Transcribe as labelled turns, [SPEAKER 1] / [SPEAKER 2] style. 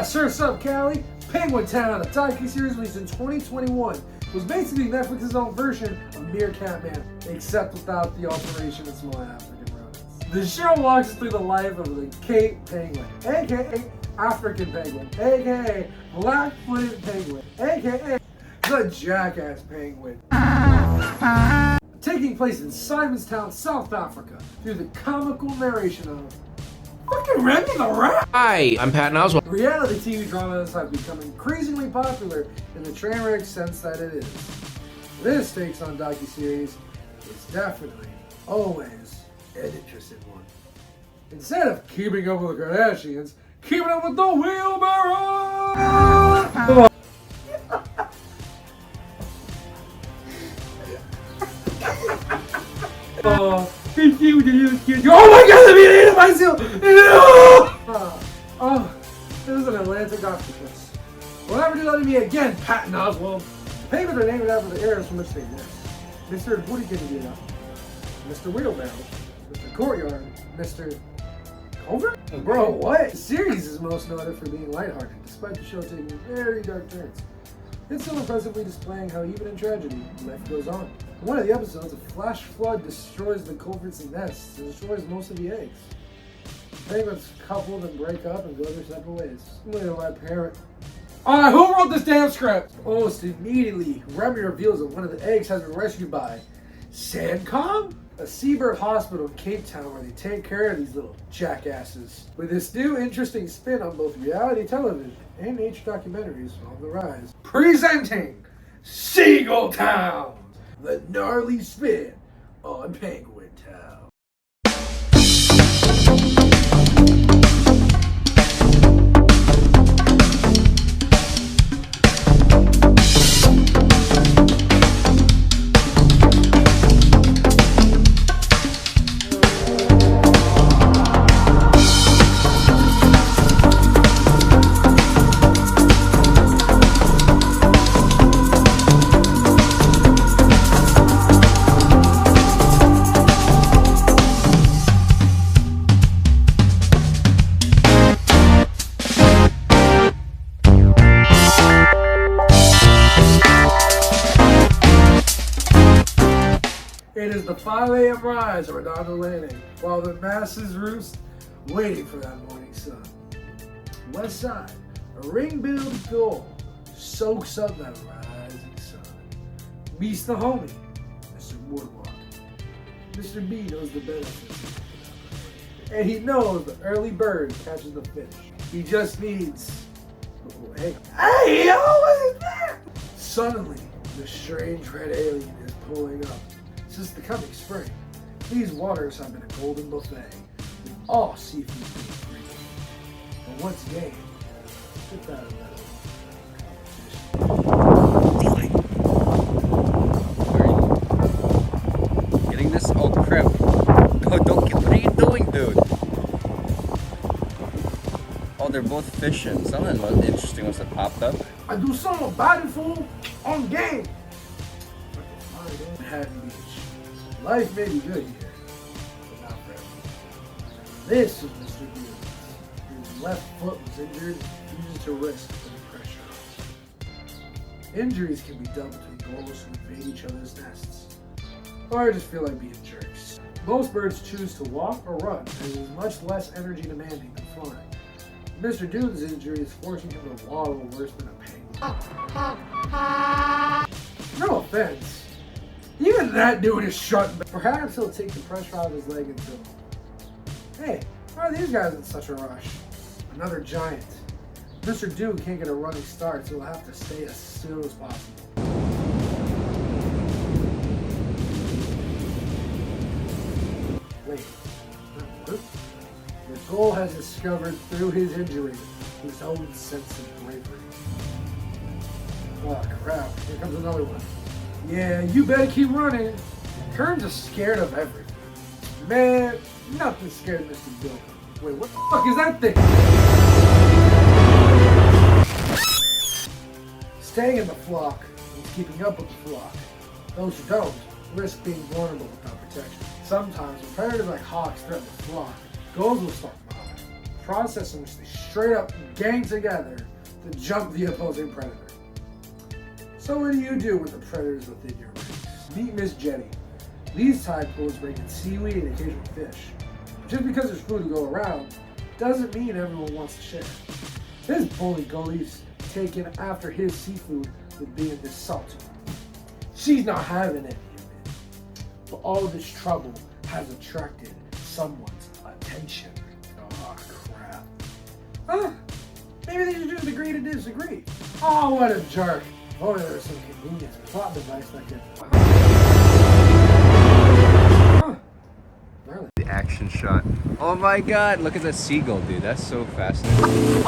[SPEAKER 1] Surf's Up, Cali. Penguin Town, a docu-series released in 2021. It was basically Netflix's own version of Meerkat Man, except without the alteration of small African rodents. The show walks us through the life of the Cape Penguin, aka African Penguin, aka Black-Footed Penguin, aka the Jackass Penguin. Taking place in Simonstown, South Africa, through the comical narration of fucking Remy the Rat!
[SPEAKER 2] Hi, I'm Patton Oswalt.
[SPEAKER 1] Reality TV dramas have become increasingly popular in the train wreck sense that it is. This takes on docuseries is definitely always an interesting one. Instead of keeping up with the Kardashians, keeping up with the wheelbarrow! Come on. Oh, thank you, the little kid. Oh my god, let me eat myself! Oh, this is an Atlantic octopus. Will never do that to me again, Patton Oswalt. Penguins are named after the areas from which they nest. Mr. Woody Kennedy, Mr. Wheelbarrow, Mr. Courtyard, Mr. Culvert? Bro, what? The series is most noted for being lighthearted, despite the show taking very dark turns. It's so impressively displaying how even in tragedy, life goes on. In one of the episodes, a flash flood destroys the culvert's nests and destroys most of the eggs. Penguins couple and break up and go their separate ways. Later, my parent. Alright, who wrote this damn script? Almost immediately, Remy reveals that one of the eggs has been rescued by SANCCOB? A seabird hospital in Cape Town where they take care of these little jackasses. With this new interesting spin on both reality television and nature documentaries on the rise. Presenting SEAGULL Town, the gnarly spin on Penguin Town. It is the 5 a.m. rise of Redondo Landing, while the masses roost, waiting for that morning sun. West side, a ring-billed gull soaks up that rising sun. Meets the homie, Mr. Boardwalk. Mr. B knows the benefits, and he knows the early bird catches the fish. He just needs. Hey, yo, what is that? Suddenly, the strange red alien is pulling up. Since the coming spring, these waters have been a golden buffet, with all seafood being free. But once gained, get that of
[SPEAKER 2] that. Getting this? Oh crap. Oh, don't get, what are you doing, dude? Oh, they're both fishing. Some of the interesting ones that popped up.
[SPEAKER 1] I do something about it, fool, on game. Manhattan Beach. Life may be good here, but not for everyone. This is Mr. Beals. His left foot was injured and refuses to risk putting pressure on. Injuries can be dealt between gulls who invade each other's nests, or just feel like being jerks. Most birds choose to walk or run, as it is much less energy demanding than flying. Mr. Dude's injury is forcing him to waddle worse than a penguin. No offense. Even that dude is shut. Perhaps he'll take the pressure out of his leg and go, hey, why are these guys in such a rush? Another giant. Mr. Dude can't get a running start, so he'll have to stay as still as possible. Wait, what? The goal has discovered through his injury his own sense of bravery. Oh crap, here comes another one. Yeah, you better keep running. Terns are scared of everything. Man, nothing scared Mr. Bill. Wait, what the fuck is that thing? Staying in the flock means keeping up with the flock. Those who don't risk being vulnerable without protection. Sometimes when predators like hawks threaten the flock, gulls will start mowing. process in which they straight up gang together to jump the opposing predator. So what do you do with the predators within your range? Meet Miss Jenny. These tide pools bring in seaweed and occasional fish. Just because there's food to go around doesn't mean everyone wants to share. This bully goalie's taken after his seafood with being this salty. She's not having it, but all this trouble has attracted someone's attention. Oh crap. Huh? Maybe they should just agree to disagree. Oh, what a jerk. Oh, there's some convenience and plot device that can... Gnarly.
[SPEAKER 2] The action shot. Oh my god, look at that seagull, dude. That's so fascinating.